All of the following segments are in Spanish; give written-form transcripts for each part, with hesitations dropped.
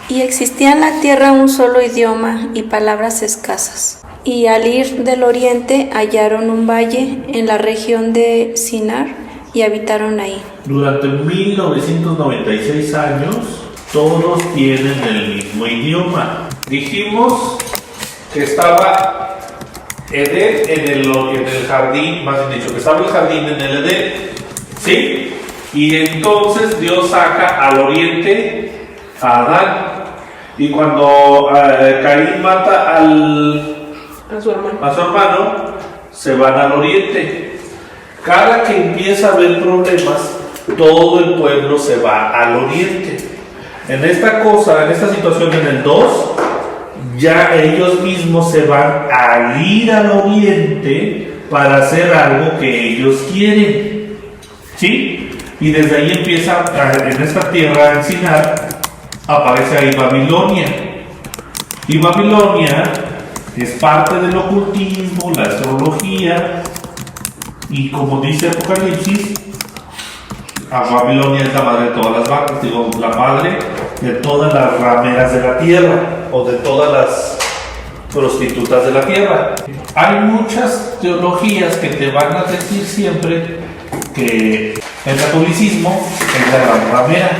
Y existía en la tierra un solo idioma y palabras escasas. Y al ir del oriente hallaron un valle en la región de Sinar y habitaron ahí. Durante 1996 años, todos tienen el mismo idioma. Dijimos que estaba Edén en el jardín, más bien dicho, que estaba el jardín en el Edén, ¿sí? Y entonces Dios saca al oriente a Adán. Y cuando Caín mata a su hermano, se van al oriente. Cada que empieza a haber problemas, todo el pueblo se va al oriente. En esta situación en el 2, ya ellos mismos se van a ir al oriente para hacer algo que ellos quieren, ¿sí? Y desde ahí empieza, en esta tierra, en Sinar, aparece ahí Babilonia. Y Babilonia es parte del ocultismo, la astrología, y como dice Apocalipsis, a Babilonia es la madre de todas las vacas, digo, la madre de todas las rameras de la tierra, o de todas las prostitutas de la tierra. Hay muchas teologías que te van a decir siempre que el catolicismo es la gran ramera,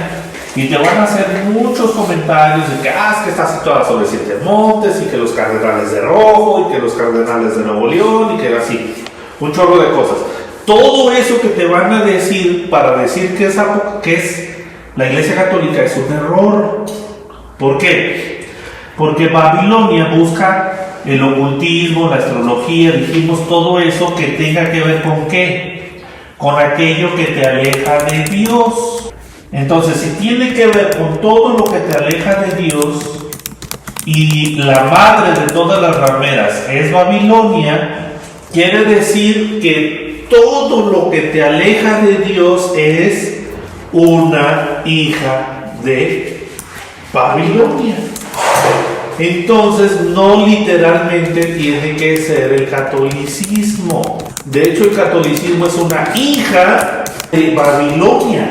y te van a hacer muchos comentarios de que, es que está situada sobre 7 montes, y que los cardenales de rojo, y que los cardenales de Nuevo León, y que así, un chorro de cosas. Todo eso que te van a decir para decir que es la Iglesia Católica es un error. ¿Por qué? Porque Babilonia busca el ocultismo, la astrología, dijimos todo eso que tenga que ver con ¿qué? Con aquello que te aleja de Dios. Entonces, si tiene que ver con todo lo que te aleja de Dios, y la madre de todas las rameras es Babilonia, quiere decir que todo lo que te aleja de Dios es una hija de Babilonia. Entonces, no literalmente tiene que ser el catolicismo. De hecho, el catolicismo es una hija de Babilonia,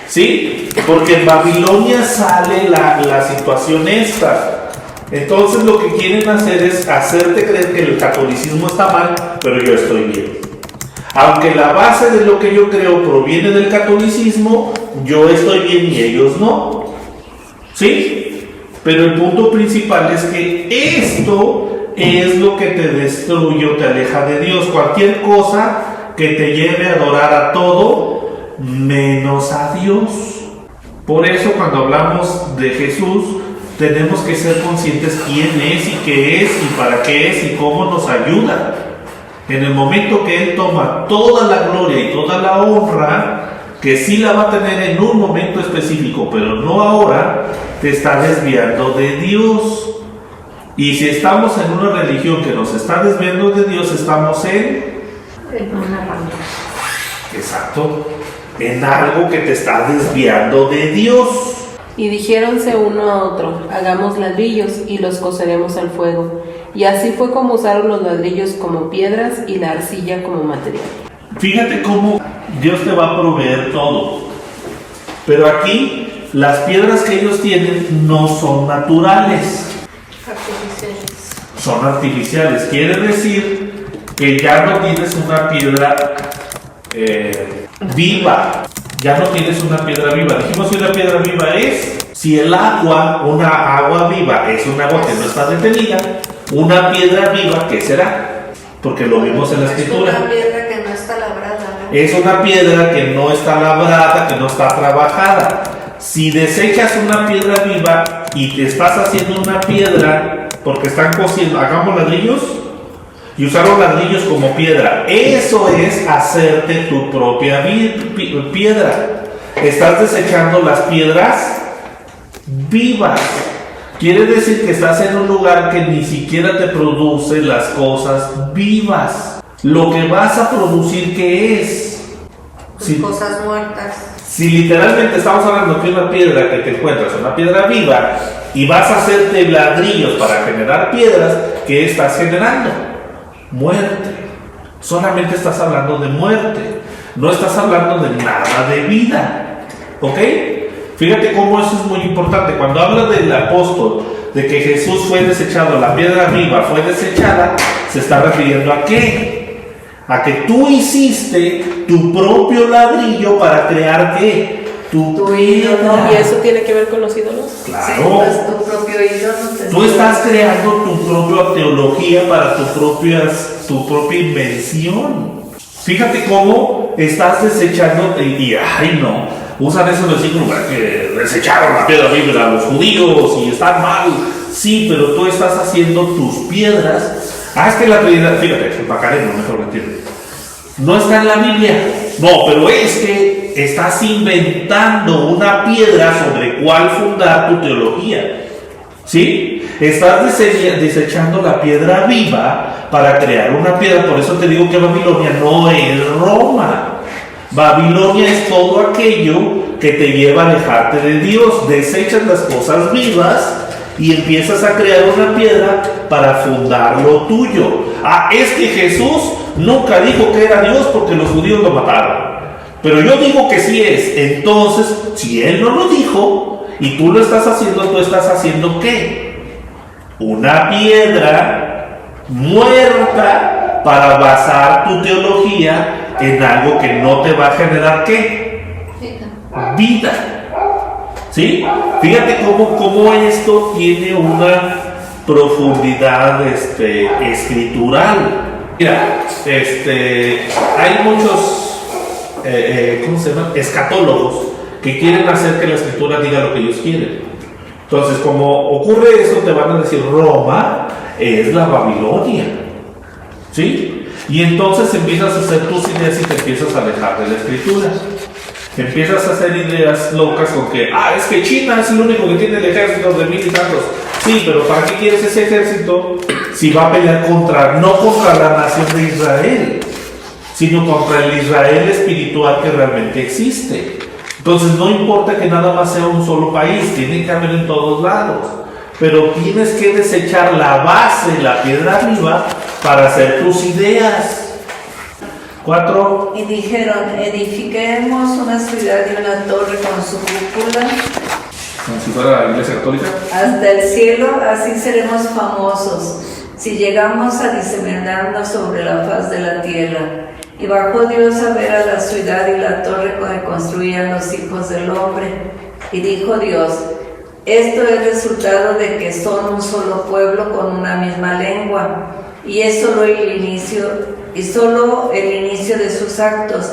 ¿sí? Porque en Babilonia sale la situación esta. Entonces, lo que quieren hacer es hacerte creer que el catolicismo está mal, pero yo estoy bien. Aunque la base de lo que yo creo proviene del catolicismo, yo estoy bien y ellos no. ¿Sí? Pero el punto principal es que esto es lo que te destruye o te aleja de Dios. Cualquier cosa que te lleve a adorar a todo menos a Dios. Por eso cuando hablamos de Jesús, tenemos que ser conscientes quién es y qué es y para qué es y cómo nos ayuda. En el momento que Él toma toda la gloria y toda la honra, que sí la va a tener en un momento específico, pero no ahora, te está desviando de Dios. Y si estamos en una religión que nos está desviando de Dios, estamos en una ramera. Exacto, en algo que te está desviando de Dios. Y dijéronse uno a otro, hagamos ladrillos y los coceremos al fuego. Y así fue como usaron los ladrillos como piedras y la arcilla como material. Fíjate cómo Dios te va a proveer todo. Pero aquí, las piedras que ellos tienen no son naturales. Artificiales. Son artificiales. Quiere decir que ya no tienes una piedra viva. Ya no tienes una piedra viva. Dijimos que una piedra viva es, si el agua, una agua viva, es un agua que no está detenida, una piedra viva, ¿qué será? Porque lo vimos en la escritura. Es una piedra que no está labrada, ¿no? Es una piedra que no está labrada, que no está trabajada. Si desechas una piedra viva y te estás haciendo una piedra, porque están cosiendo, hagamos ladrillos, y usaron ladrillos como piedra. Eso es hacerte tu propia piedra. Estás desechando las piedras vivas. Quiere decir que estás en un lugar que ni siquiera te produce las cosas vivas. Lo que vas a producir, ¿qué es? Cosas muertas. Si literalmente estamos hablando de una piedra que te encuentras, una piedra viva, y vas a hacerte ladrillos para generar piedras, ¿qué estás generando? Muerte. Solamente estás hablando de muerte. No estás hablando de nada de vida. ¿Ok? Fíjate cómo eso es muy importante. Cuando habla del apóstol, de que Jesús fue desechado, la piedra viva fue desechada, se está refiriendo a qué? A que tú hiciste tu propio ladrillo para crear ¿qué? Tu ídolo. ¿Y eso tiene que ver con los ídolos? Claro. Sí, pues tu propio ídolo. Tú estás creando tu propia teología para tu propia invención. Fíjate cómo estás desechando y ay no, usan esos versículos para que desecharon la piedra viva a los judíos y están mal. Sí, pero tú estás haciendo tus piedras. Es que la piedra, fíjate, el Macareno, mejor me entiendes. No está en la Biblia. No, pero es que estás inventando una piedra sobre cuál fundar tu teología. ¿Sí? Estás desechando la piedra viva para crear una piedra. Por eso te digo que Babilonia no es Roma. Babilonia es todo aquello que te lleva a alejarte de Dios. Desechas las cosas vivas y empiezas a crear una piedra para fundar lo tuyo. Es que Jesús nunca dijo que era Dios porque los judíos lo mataron. Pero yo digo que sí es. Entonces, si Él no lo dijo y tú lo estás haciendo, ¿tú estás haciendo qué? Una piedra muerta para basar tu teología en algo que no te va a generar ¿qué? Vida. ¿Sí? Fíjate cómo esto tiene una profundidad escritural. Mira, hay muchos, ¿cómo se llama? Escatólogos que quieren hacer que la escritura diga lo que ellos quieren. Entonces, como ocurre eso, te van a decir, Roma es la Babilonia. ¿Sí? Y entonces empiezas a hacer tus ideas y te empiezas a alejar de la escritura. Empiezas a hacer ideas locas con que, es que China es el único que tiene el ejército de 1000 y tantos. Sí, pero ¿para qué quieres ese ejército si va a pelear no contra la nación de Israel, sino contra el Israel espiritual que realmente existe? Entonces no importa que nada más sea un solo país, tiene que haber en todos lados, pero tienes que desechar la base, la piedra viva, para hacer tus ideas. 4. Y dijeron, edifiquemos una ciudad y una torre con su cúpula Como si fuera la iglesia católica. hasta el cielo, así seremos famosos, si llegamos a diseminarnos sobre la faz de la tierra. Y bajó Dios a ver a la ciudad y la torre que construían los hijos del hombre. Y dijo Dios, esto es resultado de que son un solo pueblo con una misma lengua, y es solo el inicio de sus actos,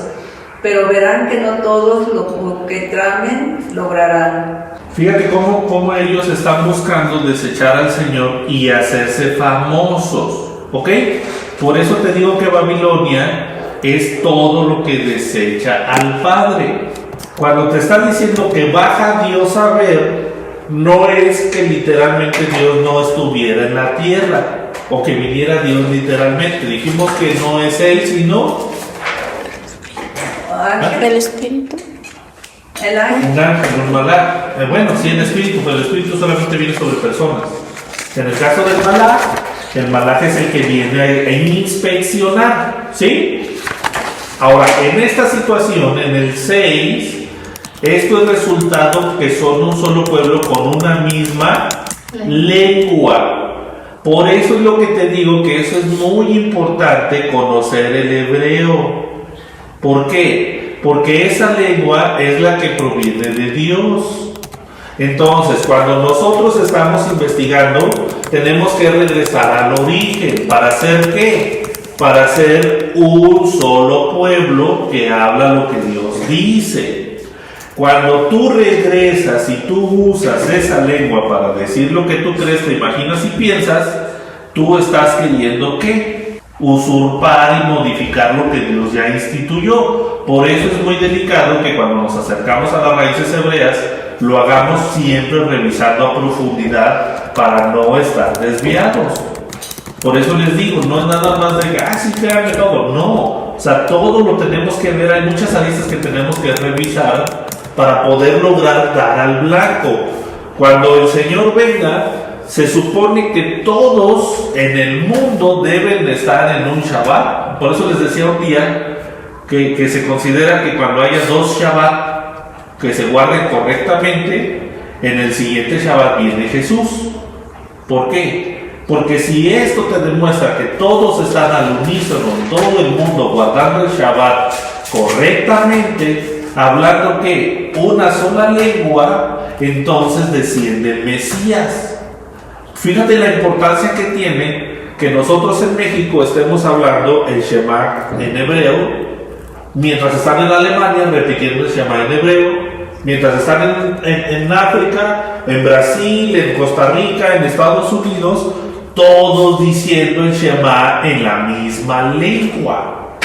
pero verán que no todos lo que tramen lograrán. Fíjate cómo ellos están buscando desechar al Señor y hacerse famosos, ¿ok? Por eso te digo que Babilonia es todo lo que desecha al Padre. Cuando te están diciendo que baja Dios a ver, no es que literalmente Dios no estuviera en la tierra o que viniera Dios literalmente. Dijimos que no es Él, sino del Espíritu. El ángel. un ángel, un malach. Bueno, sí, el Espíritu, pero el Espíritu solamente viene sobre personas. En el caso del malach, el malach es el que viene a inspeccionar, ¿sí? Ahora, en esta situación, en el 6, esto es resultado que son un solo pueblo con una misma lengua. Por eso es lo que te digo, que eso es muy importante, conocer el hebreo. ¿Por qué? Porque esa lengua es la que proviene de Dios. Entonces, cuando nosotros estamos investigando, tenemos que regresar al origen. ¿Para hacer qué? Para ser un solo pueblo que habla lo que Dios dice. Cuando tú regresas y tú usas esa lengua para decir lo que tú crees, te imaginas y piensas, tú estás queriendo ¿qué? Usurpar y modificar lo que Dios ya instituyó. Por eso es muy delicado que cuando nos acercamos a las raíces hebreas, lo hagamos siempre revisando a profundidad para no estar desviados. Por eso les digo, no es nada más de sí, créanme todo. No, o sea, todo lo tenemos que ver. Hay muchas aristas que tenemos que revisar para poder lograr dar al blanco. Cuando el Señor venga, se supone que todos en el mundo deben de estar en un Shabbat. Por eso les decía un día que se considera que cuando haya 2 Shabbat, que se guarden correctamente, en el siguiente Shabbat viene Jesús. ¿Por qué? Porque si esto te demuestra que todos están al unísono, todo el mundo guardando el Shabbat correctamente, hablando que una sola lengua, entonces desciende el Mesías. Fíjate la importancia que tiene que nosotros en México estemos hablando el Shema en hebreo, mientras están en Alemania repitiendo el Shema en hebreo, mientras están en África, en Brasil, en Costa Rica, en Estados Unidos, todos diciendo el Shema en la misma lengua.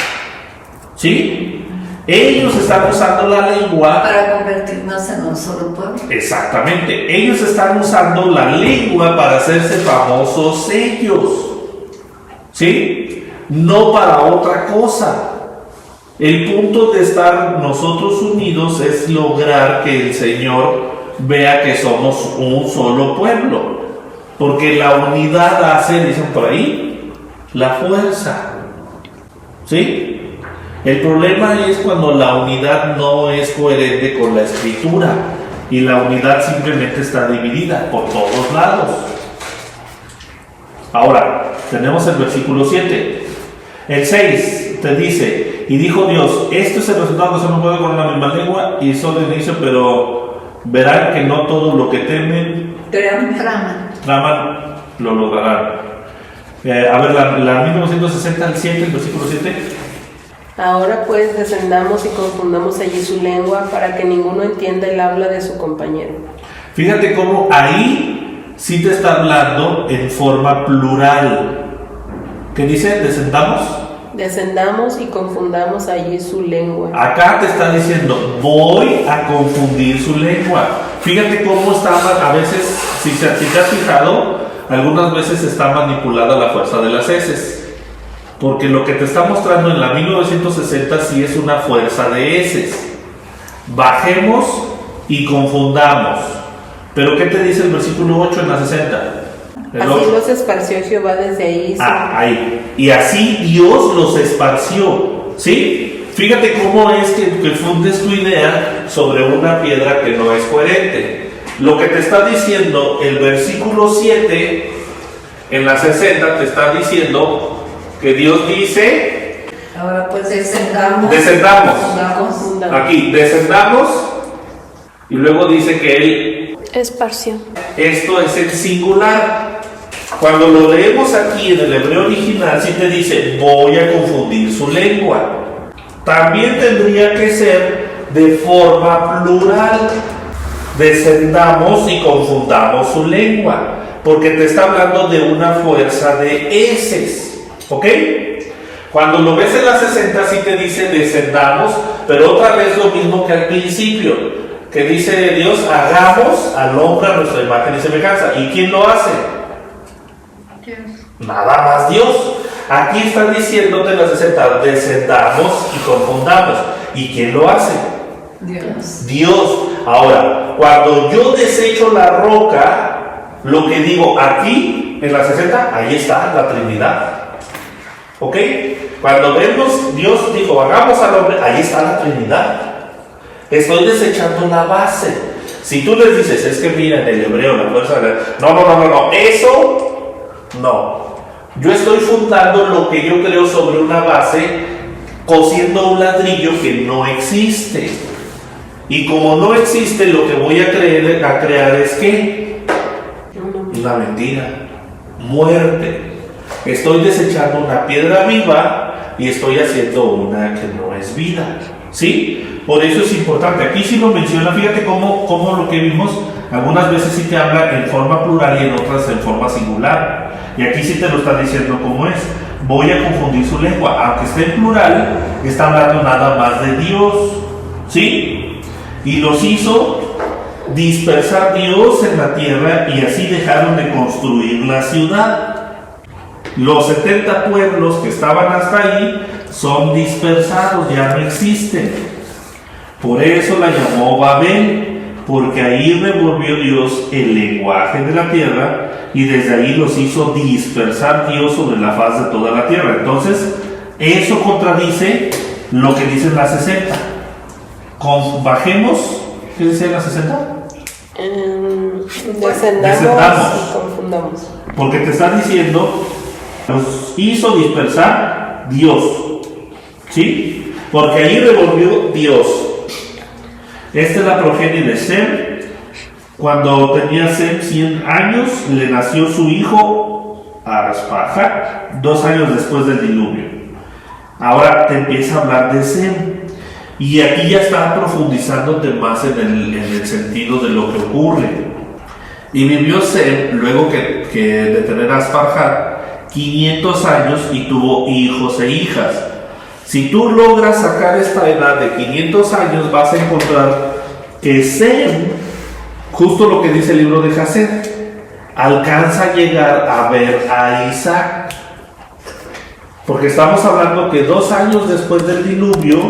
¿Sí? Ellos están usando la lengua para convertirnos en un solo pueblo. Exactamente. Ellos están usando la lengua para hacerse famosos ellos. ¿Sí? No para otra cosa. El punto de estar nosotros unidos es lograr que el Señor vea que somos un solo pueblo. Porque la unidad hace, dicen por ahí, la fuerza. ¿Sí? El problema es cuando la unidad no es coherente con la escritura y la unidad simplemente está dividida por todos lados. Ahora, tenemos el versículo 7. El 6 te dice, y dijo Dios, esto es el resultado que se no puede con la misma lengua, y solo inicio, pero verán que no todo lo que temen, traman, lo lograrán. A ver, la 1960 al 7, el versículo 7. Ahora pues descendamos y confundamos allí su lengua para que ninguno entienda el habla de su compañero. Fíjate cómo ahí sí te está hablando en forma plural. ¿Qué dice? ¿Descendamos? Descendamos y confundamos allí su lengua. Acá te está diciendo, voy a confundir su lengua. Fíjate cómo está, a veces, si te has fijado, algunas veces está manipulada la fuerza de las heces. Porque lo que te está mostrando en la 1960 sí es una fuerza de heces. Bajemos y confundamos. Pero ¿qué te dice el versículo 8 en la 60? Así los esparció Jehová desde ahí. Ahí. Y así Dios los esparció. ¿Sí? Fíjate cómo es que fundes tu idea sobre una piedra que no es coherente. Lo que te está diciendo el versículo 7 en la 60 te está diciendo que Dios dice, ahora pues descendamos. Aquí, descendamos. Y luego dice que Él esparció. Esto es el singular. Cuando lo leemos aquí en el hebreo original, sí te dice, voy a confundir su lengua. También tendría que ser de forma plural. Descendamos y confundamos su lengua. Porque te está hablando de una fuerza de heces. ¿Ok? Cuando lo ves en la 60 sí te dice descendamos, pero otra vez lo mismo que al principio, que dice Dios, hagamos al hombre a nuestra imagen y semejanza. ¿Y quién lo hace? Dios. Nada más Dios. Aquí está diciéndote en la 60, descendamos y confundamos. ¿Y quién lo hace? Dios. Ahora, cuando yo desecho la roca, lo que digo aquí en la 60, ahí está la Trinidad. ¿Ok? Cuando vemos, Dios dijo, hagamos al hombre, ahí está la Trinidad. Estoy desechando la base. Si tú les dices, es que mira en el hebreo la fuerza de... No, eso no. Yo estoy fundando lo que yo creo sobre una base, cosiendo un ladrillo que no existe. Y como no existe, lo que voy a crear es ¿qué? Una mentira, muerte. Estoy desechando una piedra viva y estoy haciendo una que no es vida. ¿Sí? Por eso es importante. Aquí sí lo menciona, fíjate cómo lo que vimos, algunas veces sí te habla en forma plural y en otras en forma singular. Y aquí sí te lo está diciendo cómo es. Voy a confundir su lengua. Aunque esté en plural, está hablando nada más de Dios. ¿Sí? Y los hizo dispersar Dios en la tierra y así dejaron de construir la ciudad. Los 70 pueblos que estaban hasta ahí son dispersados, ya no existen. Por eso la llamó Babel, porque ahí revolvió Dios el lenguaje de la tierra y desde ahí los hizo dispersar Dios sobre la faz de toda la tierra. Entonces, eso contradice lo que dice la 60. Bajemos ¿Qué decía la 60? Descendamos y confundamos. Porque te está diciendo, nos hizo dispersar Dios, ¿sí? Porque ahí revolvió Dios. Esta es la progenie de Sem. Cuando tenía Sem 100 años, le nació su hijo Arpajad, 2 años después del diluvio. Ahora te empieza a hablar de Sem. Y aquí ya está profundizándote más en el sentido de lo que ocurre. Y vivió Sem, luego que de tener a Arpajad, 500 años y tuvo hijos e hijas. Si tú logras sacar esta edad de 500 años, vas a encontrar que Sem, justo lo que dice el libro de Jasén, alcanza a llegar a ver a Isaac. Porque estamos hablando que 2 años después del diluvio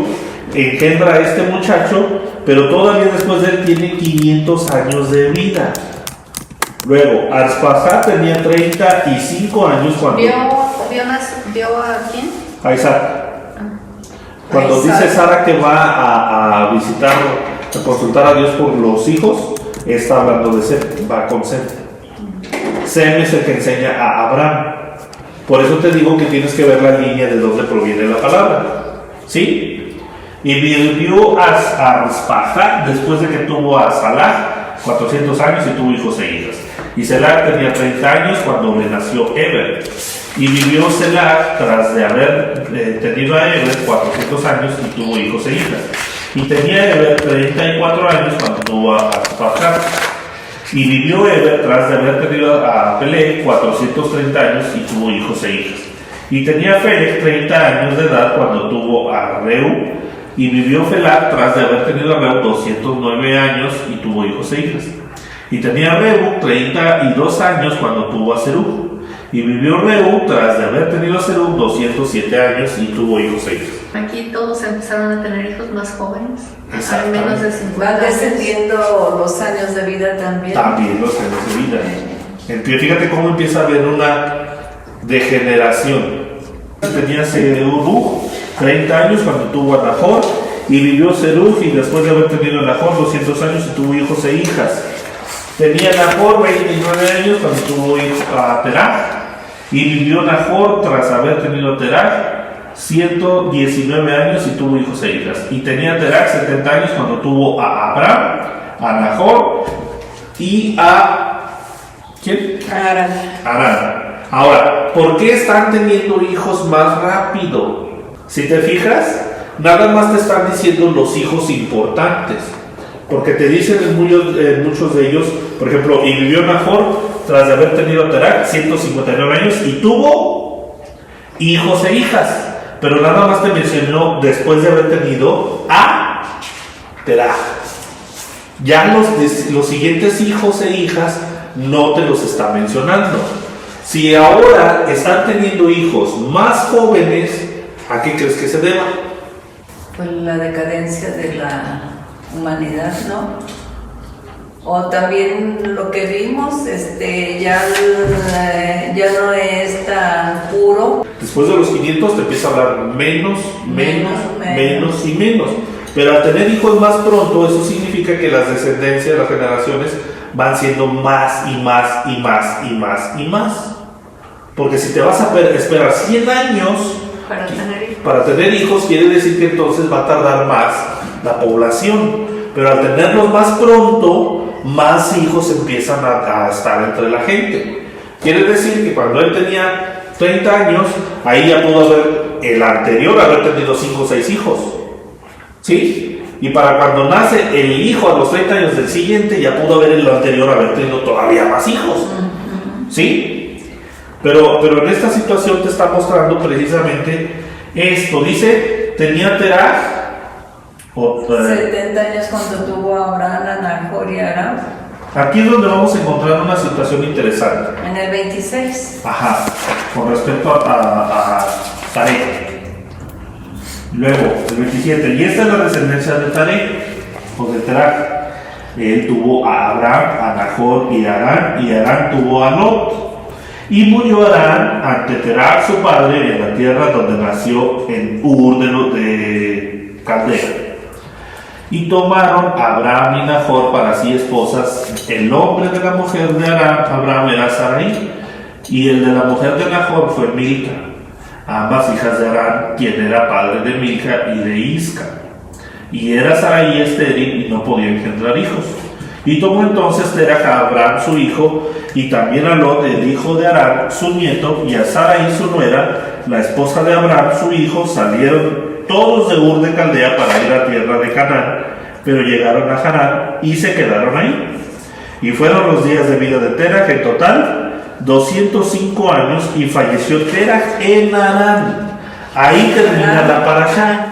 engendra a este muchacho, pero todavía después de él tiene 500 años de vida. Luego, Arpajad tenía 35 años cuando... ¿Vio a quién? A Isaac. Cuando dice Sara que va a visitar, a consultar a Dios por los hijos, está hablando de Sem, va con Sem. Sem es el que enseña a Abraham. Por eso te digo que tienes que ver la línea de dónde proviene la palabra. ¿Sí? Y vivió a Arpajad después de que tuvo a Salah 400 años y tuvo hijos e hijas. Y Selah tenía 30 años cuando le nació Eber. Y vivió Selah tras de haber tenido a Eber 400 años y tuvo hijos e hijas. Y tenía Eber 34 años cuando tuvo a Arpajad. Y vivió Eber tras de haber tenido a Peleg 430 años y tuvo hijos e hijas. Y tenía Peleg 30 años de edad cuando tuvo a Reu. Y vivió Felag tras de haber tenido a Reu 209 años y tuvo hijos e hijas. Y tenía Reu 32 años cuando tuvo a Serug. Y vivió Reu tras de haber tenido a Serug 207 años y tuvo hijos e hijas. Aquí todos empezaron a tener hijos más jóvenes, al menos de 50 Van años. descendiendo los años de vida también. También los años de vida. Entonces, fíjate cómo empieza a haber una degeneración. Tenía Serug 30 años cuando tuvo a Nahor. Y vivió Serug y después de haber tenido a Nahor 200 años y tuvo hijos e hijas. Tenía Nahor 29 años cuando tuvo a Terah. Y vivió Nahor tras haber tenido a Terah 119 años y tuvo hijos e hijas. Y tenía Terah 70 años cuando tuvo a Abraham, a Nahor y a... ¿quién? Arán. Ahora, ¿por qué están teniendo hijos más rápido? Si te fijas, nada más te están diciendo los hijos importantes. Porque te dicen en muchos de ellos, por ejemplo, y vivió Nahor tras de haber tenido a Terah 159 años y tuvo hijos e hijas. Pero nada más te mencionó después de haber tenido a Terah. Ya los siguientes hijos e hijas no te los está mencionando. Si ahora están teniendo hijos más jóvenes, ¿a qué crees que se deba? Pues la decadencia de la humanidad, ¿no? O también lo que vimos, ya no es tan puro. Después de los 500 te empieza a hablar menos y menos. Pero al tener hijos más pronto, eso significa que las descendencias, las generaciones, van siendo más y más y más y más y más. Porque si te vas a esperar 100 años para tener hijos, quiere decir que entonces va a tardar más la población. Pero al tenerlos más pronto, más hijos empiezan a estar entre la gente. Quiere decir que cuando él tenía 30 años, ahí ya pudo haber el anterior haber tenido 5 o 6 hijos. ¿Sí? Y para cuando nace el hijo a los 30 años del siguiente, ya pudo haber el anterior haber tenido todavía más hijos. ¿Sí? Pero en esta situación te está mostrando precisamente esto. Dice, tenía Terah 70 años cuando tuvo a Abraham, a Nahor y a Aram. Aquí es donde vamos a encontrar una situación interesante. En el 26. Ajá, con respecto a Tarek. Luego, el 27. Y esta es la descendencia de Tarek, o de Terah. Él tuvo a Abraham, a Nahor y a Arán, y Arán tuvo a Lot. Y murió Arán ante Terah, su padre, en la tierra donde nació en Ur de Caldea. Y tomaron a Abraham y Nahor para sí esposas. El nombre de la mujer de Abraham era Sarai, y el de la mujer de Nahor fue Milca, ambas hijas de Abraham, quien era padre de Milca y de Isca. Y era Sarai estéril y no podía engendrar hijos. Y tomó entonces Terach a Abraham su hijo, y también a Lot el hijo de Harán su nieto, y a Sarai su nuera, la esposa de Abraham su hijo. Salieron todos de Ur de Caldea para ir a tierra de Canaán, pero llegaron a Harán y se quedaron ahí. Y fueron los días de vida de Terach en total 205 años, y falleció Terach en Harán. Ahí termina la parashá.